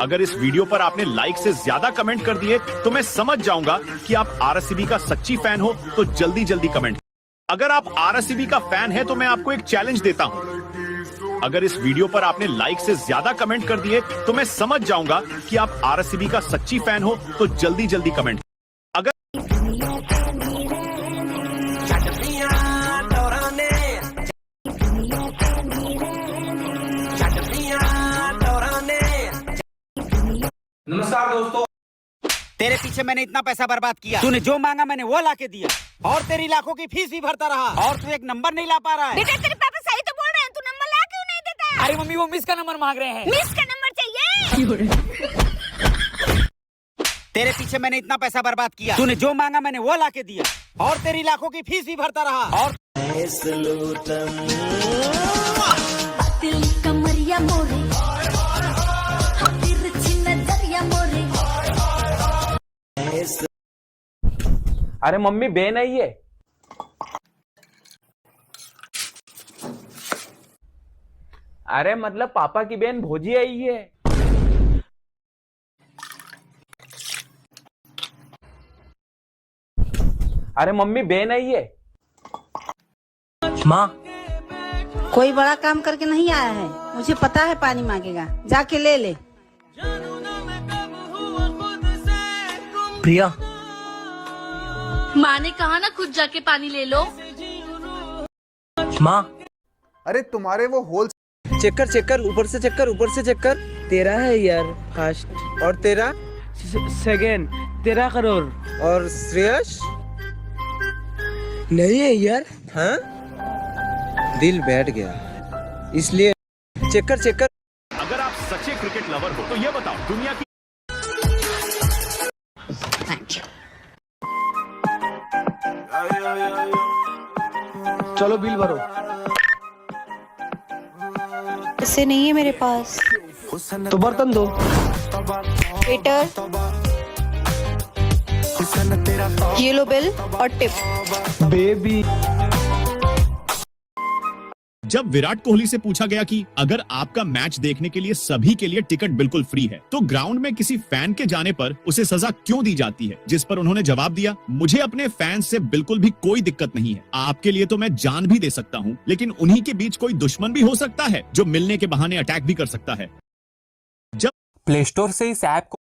अगर इस वीडियो पर आपने लाइक से ज्यादा कमेंट कर दिए तो मैं समझ जाऊंगा कि आप आरसीबी का सच्ची फैन हो, तो जल्दी जल्दी कमेंट। अगर आप आरसीबी का फैन है तो मैं आपको एक चैलेंज देता हूं। अगर इस वीडियो पर आपने लाइक से ज्यादा कमेंट कर दिए तो मैं समझ जाऊंगा कि आप आरसीबी का सच्ची फैन हो, तो जल्दी जल्दी कमेंट। अगर नमस्कार दोस्तों। तेरे पीछे मैंने इतना पैसा बर्बाद किया, तूने जो मांगा मैंने वो लाके दिया, और तेरी लाखों की फीस भी भरता रहा, और तू एक नंबर नहीं ला पा रहा है। बेटा तेरे पापा सही तो बोल रहे हैं, तू नंबर ला क्यों नहीं देता? अरे मम्मी वो मिस का नंबर मांग रहे हैं। मिस का नंबर चाहिए। तेरे पीछे मैंने इतना पैसा बर्बाद किया, तूने जो मांगा मैंने वो लाके दिया, और तेरी लाखों की फीस भी भरता रहा, और दिल कमरिया मोरे, तिरछी नजरिया मोरे। अरे मम्मी बहन आई है। अरे मतलब पापा की बहन भोजी आई है। अरे मम्मी बहन आई है। माँ कोई बड़ा काम करके नहीं आया है, मुझे पता है पानी मांगेगा, जाके ले ले। प्रिया माँ ने कहा ना खुद जाके पानी ले लो। माँ अरे तुम्हारे वो होल चेक कर चेक कर, ऊपर से चेक कर, ऊपर से चेक कर। तेरा है यार फर्स्ट, और तेरा सेकेंड, 13 करोड़। और श्रेयस नहीं है यार। हाँ दिल बैठ गया, इसलिए चेक कर चेक कर। अगर आप सच्चे क्रिकेट लवर हो तो ये बताओ, दुनिया की चलो बिल भरो। पैसे नहीं है मेरे पास, तो बर्तन दो। वेटर ये लो बिल और टिप। बेबी जब विराट कोहली से पूछा गया कि अगर आपका मैच देखने के लिए सभी के लिए टिकट बिल्कुल फ्री है तो ग्राउंड में किसी फैन के जाने पर उसे सजा क्यों दी जाती है, जिस पर उन्होंने जवाब दिया, मुझे अपने फैंस से बिल्कुल भी कोई दिक्कत नहीं है, आपके लिए तो मैं जान भी दे सकता हूं, लेकिन उन्हीं के बीच कोई दुश्मन भी हो सकता है जो मिलने के बहाने अटैक भी कर सकता है। जब प्ले स्टोर से इस ऐप को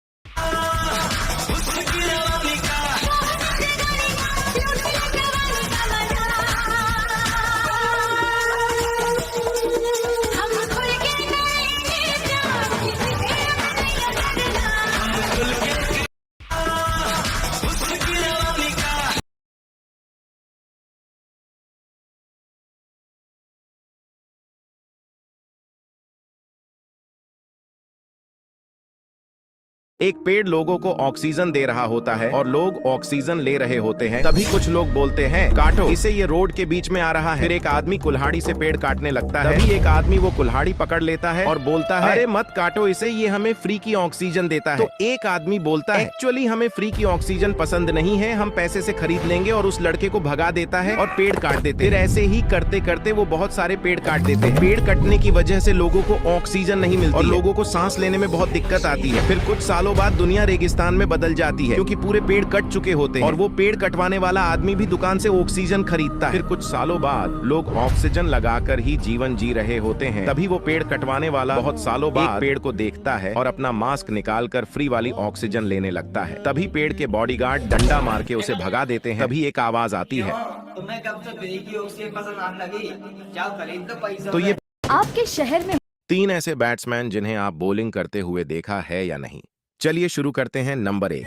एक पेड़ लोगों को ऑक्सीजन दे रहा होता है और लोग ऑक्सीजन ले रहे होते हैं, तभी कुछ लोग बोलते हैं काटो इसे, ये रोड के बीच में आ रहा है। फिर एक आदमी कुल्हाड़ी से पेड़ काटने लगता है, तभी एक आदमी वो कुल्हाड़ी पकड़ लेता है और बोलता है अरे मत काटो इसे, ये हमें फ्री की ऑक्सीजन देता है। तो एक आदमी बोलता है एक्चुअली हमें फ्री की ऑक्सीजन पसंद नहीं है, हम पैसे से खरीद लेंगे, और उस लड़के को भगा देता है और पेड़ काट देते। फिर ऐसे ही करते करते वो बहुत सारे पेड़ काट देते हैं। पेड़ कटने की वजह से लोगों को ऑक्सीजन नहीं मिलती और लोगों को सांस लेने में बहुत दिक्कत आती है। फिर कुछ सालों बाद दुनिया रेगिस्तान में बदल जाती है, क्योंकि पूरे पेड़ कट चुके होते हैं और वो पेड़ कटवाने वाला आदमी भी दुकान से ऑक्सीजन खरीदता है। फिर कुछ सालों बाद लोग ऑक्सीजन लगाकर ही जीवन जी रहे होते हैं, तभी वो पेड़ कटवाने वाला बहुत सालों बाद पेड़ को देखता है और अपना मास्क निकालकर फ्री वाली ऑक्सीजन लेने लगता है। तभी पेड़ के बॉडीगार्ड डंडा मार के उसे भगा देते हैं। तभी एक आवाज आती है, तुम्हें कब से फ्री की ऑक्सीजन पसंद आने लगी, जाओ खरीद लो पैसे। तो ये आपके शहर में 3 ऐसे बैट्समैन जिन्हें आप बॉलिंग करते हुए देखा है या नहीं। चलिए शुरू करते हैं। Number 1,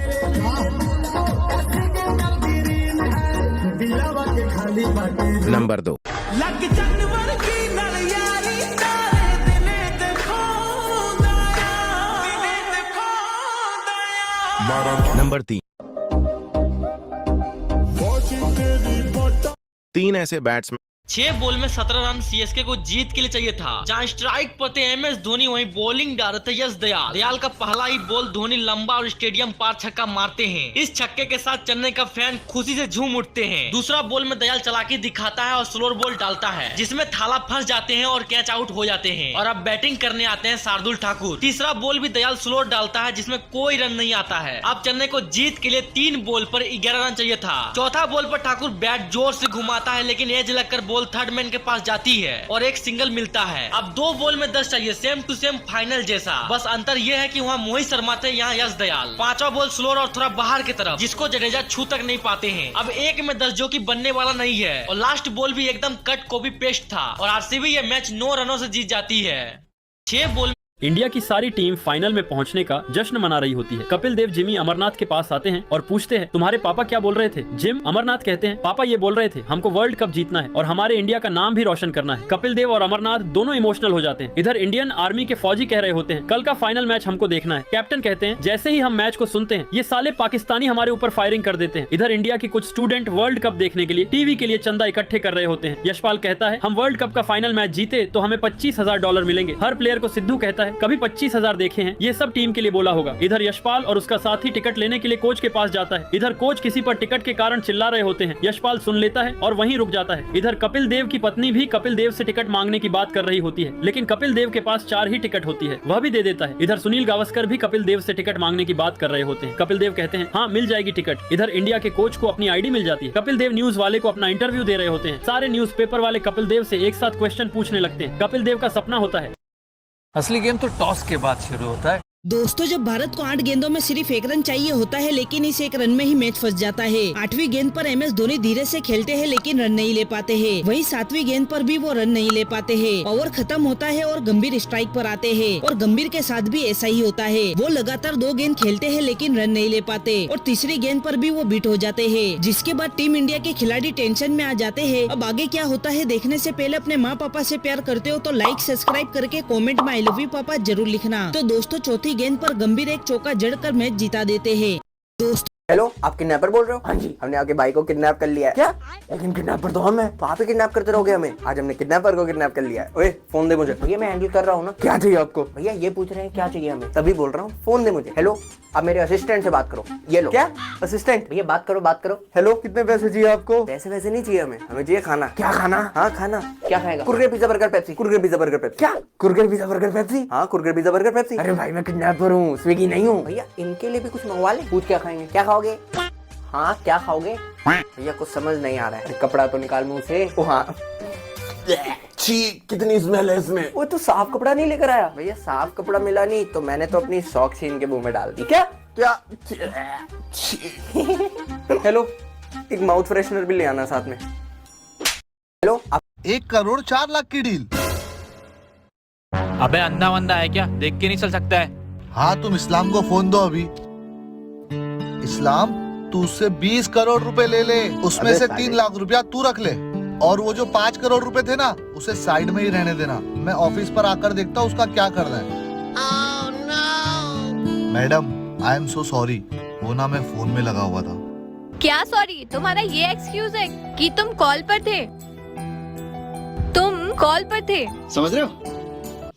number 2, number 3। 3 ऐसे बैट्समैन 6 बॉल में 17 रन सीएसके को जीत के लिए चाहिए था। जहां स्ट्राइक पर थे एमएस धोनी, वहीं बॉलिंग डाल रहे थे यश दयाल। दयाल का पहला ही बॉल धोनी लंबा और स्टेडियम पार छक्का मारते हैं। इस छक्के के साथ चेन्नई का फैन खुशी से झूम उठते हैं। दूसरा बॉल में दयाल चालाकी दिखाता है और स्लोर बॉल डालता है, जिसमें थाला फंस जाते हैं और कैच आउट हो जाते हैं। और अब बैटिंग करने आते हैं शार्दुल ठाकुर। तीसरा बॉल भी दयाल स्लोर डालता है, जिसमें कोई रन नहीं आता है। अब चेन्नई को जीत के लिए 3 बॉल पर 11 रन चाहिए था। चौथा बॉल पर ठाकुर बैट जोर से घुमाता है, लेकिन एज लगकर बॉल थर्ड मैन के पास जाती है और एक सिंगल मिलता है। अब 2 बॉल में 10 चाहिए, सेम टू सेम फाइनल जैसा। बस अंतर यह है कि वहाँ मोहित शर्मा थे, यहाँ यश दयाल। 5वां बॉल स्लोर और थोड़ा बाहर की तरफ, जिसको जडेजा छू तक नहीं पाते हैं। अब 1 में 10 जो कि बनने वाला नहीं है। और लास्ट बॉल भी एकदम कट कॉपी पेस्ट था और आरसीबी ये मैच 9 रनों से जीत जाती है। 6 बॉल इंडिया की सारी टीम फाइनल में पहुंचने का जश्न मना रही होती है। कपिल देव जिमी अमरनाथ के पास आते हैं और पूछते हैं, तुम्हारे पापा क्या बोल रहे थे? जिम अमरनाथ कहते हैं, पापा ये बोल रहे थे हमको वर्ल्ड कप जीतना है और हमारे इंडिया का नाम भी रोशन करना है। कपिल देव और अमरनाथ दोनों इमोशनल हो जाते हैं। इधर इंडियन आर्मी के फौजी कह रहे होते हैं, कल का फाइनल मैच हमको देखना है। कैप्टन कहते हैं, जैसे ही हम मैच को सुनते हैं ये साले पाकिस्तानी हमारे ऊपर फायरिंग कर देते हैं। इधर इंडिया के कुछ स्टूडेंट वर्ल्ड कप देखने के लिए टीवी के लिए चंदा इकट्ठे कर रहे होते हैं। यशपाल कहता है, हम वर्ल्ड कप का फाइनल मैच जीते तो हमें $25,000 मिलेंगे हर प्लेयर को। सिद्धू कहता है, कभी 25,000 देखे हैं, ये सब टीम के लिए बोला होगा। इधर यशपाल और उसका साथी टिकट लेने के लिए कोच के पास जाता है। इधर कोच किसी पर टिकट के कारण चिल्ला रहे होते हैं। यशपाल सुन लेता है और वहीं रुक जाता है। इधर कपिल देव की पत्नी भी कपिल देव से टिकट मांगने की बात कर रही होती है, लेकिन कपिल देव के पास 4 ही टिकट होती है, वह भी दे देता है। इधर सुनील गावस्कर भी कपिल देव से टिकट मांगने की बात कर रहे होते हैं। कपिल देव कहते हैं, हाँ मिल जाएगी टिकट। इधर इंडिया के कोच को अपनी आईडी मिल जाती है। कपिल देव न्यूज वाले को अपना इंटरव्यू दे रहे होते हैं। सारे न्यूज़पेपर वाले कपिल देव से एक साथ क्वेश्चन पूछने लगते हैं। कपिल देव का सपना होता है, असली गेम तो टॉस के बाद शुरू होता है। दोस्तों, जब भारत को 8 गेंदों में सिर्फ 1 रन चाहिए होता है, लेकिन इस 1 रन में ही मैच फंस जाता है। 8वीं गेंद पर एमएस धोनी धीरे से खेलते हैं, लेकिन रन नहीं ले पाते हैं। वहीं 7वीं गेंद पर भी वो रन नहीं ले पाते हैं। ओवर खत्म होता है और गंभीर स्ट्राइक पर आते हैं और गंभीर के साथ भी ऐसा ही होता है। वो लगातार 2 गेंद खेलते हैं, लेकिन रन नहीं ले पाते और तीसरी गेंद पर भी वो बीट हो जाते हैं, जिसके बाद टीम इंडिया के खिलाड़ी टेंशन में आ जाते हैं। अब आगे क्या होता है देखने से पहले अपने माँ पापा से प्यार करते हो तो लाइक सब्सक्राइब करके कॉमेंट में आई लव यू पापा जरूर लिखना। तो दोस्तों, चौथी गेंद पर गंभीर एक चौका जड़कर मैच जिता देते हैं। दोस्तों, हेलो, आप किडनैपर बोल रहे हो? हाँ जी, हमने आपके भाई को किडनैप कर लिया है। क्या? लेकिन किडनैपर तो हम हैं। तो आप ही किडनैप करते रहोगे हमें? आज हमने किडनैपर को किडनैप कर लिया है। ओए, फोन दे मुझे। भैया मैं हैंडल कर रहा हूँ ना। क्या चाहिए आपको? भैया ये पूछ रहे हैं क्या चाहिए हमें, तभी बोल रहा हूँ फोन दे मुझे। हेलो, आप मेरे असिस्टेंट से बात करो। ये लो। क्या असिस्टेंट? भैया बात करो बात करो। हेलो, कितने पैसे चाहिए आपको? पैसे वैसे नहीं चाहिए हमें, हमें चाहिए खाना। क्या खाना? हाँ खाना। क्या खाएगा? Kurkure pizza burger Pepsi. Kurkure pizza burger Pepsi. क्या? Kurkure pizza burger Pepsi? हाँ, कुरकुरे पिज्जा बर्गर पेप्सी। अरे भाई मैं किडनैपर हूँ, स्विगी नहीं हूँ। भैया इनके लिए भी कुछ मंगवा ले। पूछ क्या खाएंगे? क्या खाओगे? हाँ क्या खाओगे? भैया कुछ समझ नहीं आ रहा है। कपड़ा तो निकाल मुंह से। ओ हाँ, छी कितनी स्मेल है इसमें। वो तो साफ कपड़ा नहीं लेकर आया। भैया साफ कपड़ा मिला नहीं तो मैंने तो अपनी सॉक्स ही इनके मुंह में डाल दी। क्या क्या? हेलो, एक माउथ फ्रेशनर भी ले आना साथ में। हेलो, 1 करोड़ 4 लाख की डील। अबे अंधा वंदा है क्या? देख के नहीं चल सकता है? हाँ, तुम इस्लाम को फोन दो अभी। इस्लाम, तू उससे 20 करोड़ रुपए ले ले, उसमें से 3 लाख रुपया तू रख ले और वो जो 5 करोड़ रुपए थे ना, उसे साइड में ही रहने देना। मैं ऑफिस पर आकर देखता हूँ उसका क्या करना है। Madam, I am so sorry, वो ना मैं फोन में लगा हुआ था। क्या सॉरी? तुम्हारा ये एक्सक्यूज है कि तुम कॉल पर थे? तुम कॉल पर थे, समझ रहे हो?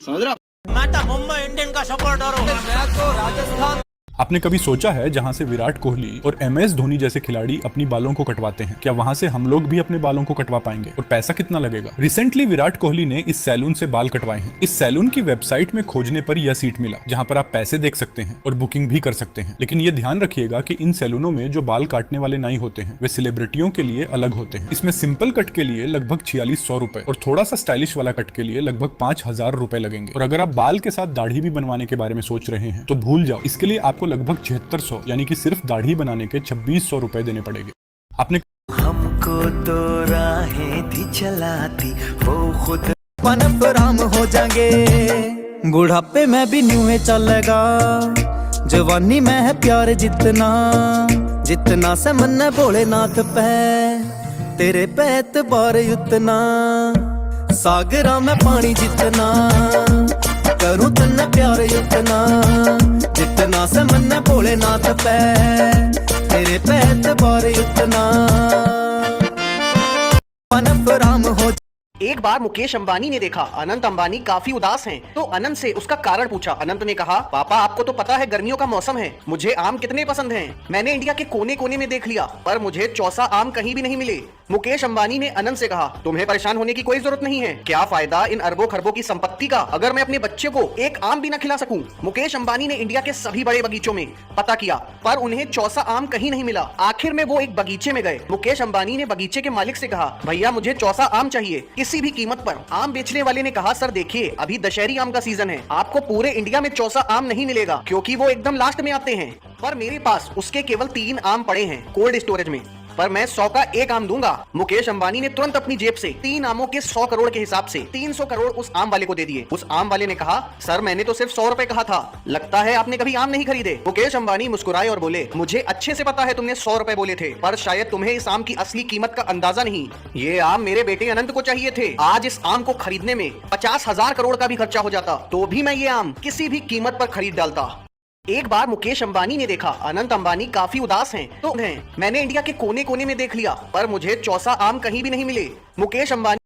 समझ रहे हो? मैं तो मुंबई इंडियन का सपोर्टर हूँ। मैं तो राजस्थान। आपने कभी सोचा है जहां से विराट कोहली और एमएस धोनी जैसे खिलाड़ी अपनी बालों को कटवाते हैं, क्या वहां से हम लोग भी अपने बालों को कटवा पाएंगे और पैसा कितना लगेगा? रिसेंटली विराट कोहली ने इस सैलून से बाल कटवाए हैं। इस सैलून की वेबसाइट में खोजने पर यह सीट मिला जहां पर आप पैसे देख सकते हैं और बुकिंग भी कर सकते हैं। लेकिन ये ध्यान रखिएगा कि इन सैलूनों में जो बाल काटने वाले नाई होते हैं वे सेलिब्रिटियों के लिए अलग होते हैं। इसमें सिंपल कट के लिए लगभग 4600 रुपए और थोड़ा सा स्टाइलिश वाला कट के लिए लगभग 5000 रुपए लगेंगे। और अगर आप बाल के साथ दाढ़ी भी बनवाने के बारे में सोच रहे हैं तो भूल जाओ, इसके लिए आपको लगभग 7600 यानी कि सिर्फ दाढ़ी बनाने के 2600 रुपए देने पड़ेंगे। आपने हमको तो राहें थी चलाती वो खुद पनपराम हो जाएंगे। बुढ़ापे में भी न्यू में चलेगा, जवानी में है प्यार जितना जितना से मन भोलेनाथ पे तेरे पे एतबार उतना सागरा में पानी जितना करूं तन्ने प्यार उतना जितना से मन भोलेनाथ पे तेरे पे एतबार उतना पनपराम हो एक बार मुकेश अंबानी ने देखा अनंत अंबानी काफी उदास हैं, तो अनंत से उसका कारण पूछा। अनंत ने कहा, पापा आपको तो पता है गर्मियों का मौसम है, मुझे आम कितने पसंद हैं। मैंने इंडिया के कोने कोने में देख लिया पर मुझे चौसा आम कहीं भी नहीं मिले। मुकेश अंबानी ने अनंत से कहा, तुम्हें परेशान होने की कोई जरूरत नहीं है। क्या फायदा इन अरबों खरबों की संपत्ति का अगर मैं अपने बच्चे को एक आम भी न खिला सकूं। मुकेश अंबानी ने इंडिया के सभी बड़े बगीचों में पता किया पर उन्हें चौसा आम कहीं नहीं मिला। आखिर में वो एक बगीचे में गए। मुकेश अंबानी ने बगीचे के मालिक से कहा, भैया मुझे चौसा आम चाहिए किसी भी कीमत पर। आम बेचने वाले ने कहा, सर देखिए अभी दशहरी आम का सीजन है, आपको पूरे इंडिया में चौसा आम नहीं मिलेगा क्योंकि वो एकदम लास्ट में आते हैं। पर मेरे पास उसके केवल 3 आम पड़े हैं कोल्ड स्टोरेज में, पर मैं 100 का एक आम दूंगा। मुकेश अंबानी ने तुरंत अपनी जेब से 3 आमों के 100 करोड़ के हिसाब से 300 करोड़ उस आम वाले को दे दिए। उस आम वाले ने कहा, सर मैंने तो सिर्फ 100 रुपए कहा था, लगता है आपने कभी आम नहीं खरीदे। मुकेश अंबानी मुस्कुराए और बोले, मुझे अच्छे से पता है तुमने 100 रुपए बोले थे, पर शायद तुम्हें इस आम की असली कीमत का अंदाजा नहीं। ये आम मेरे बेटे अनंत को चाहिए थे। आज इस आम को खरीदने में 50,000 करोड़ का भी खर्चा हो जाता तो भी मैं ये आम किसी भी कीमत पर खरीद डालता। एक बार मुकेश अंबानी ने देखा अनंत अंबानी काफी उदास हैं, तो मैंने इंडिया के कोने कोने में देख लिया पर मुझे चौसा आम कहीं भी नहीं मिले। मुकेश अंबानी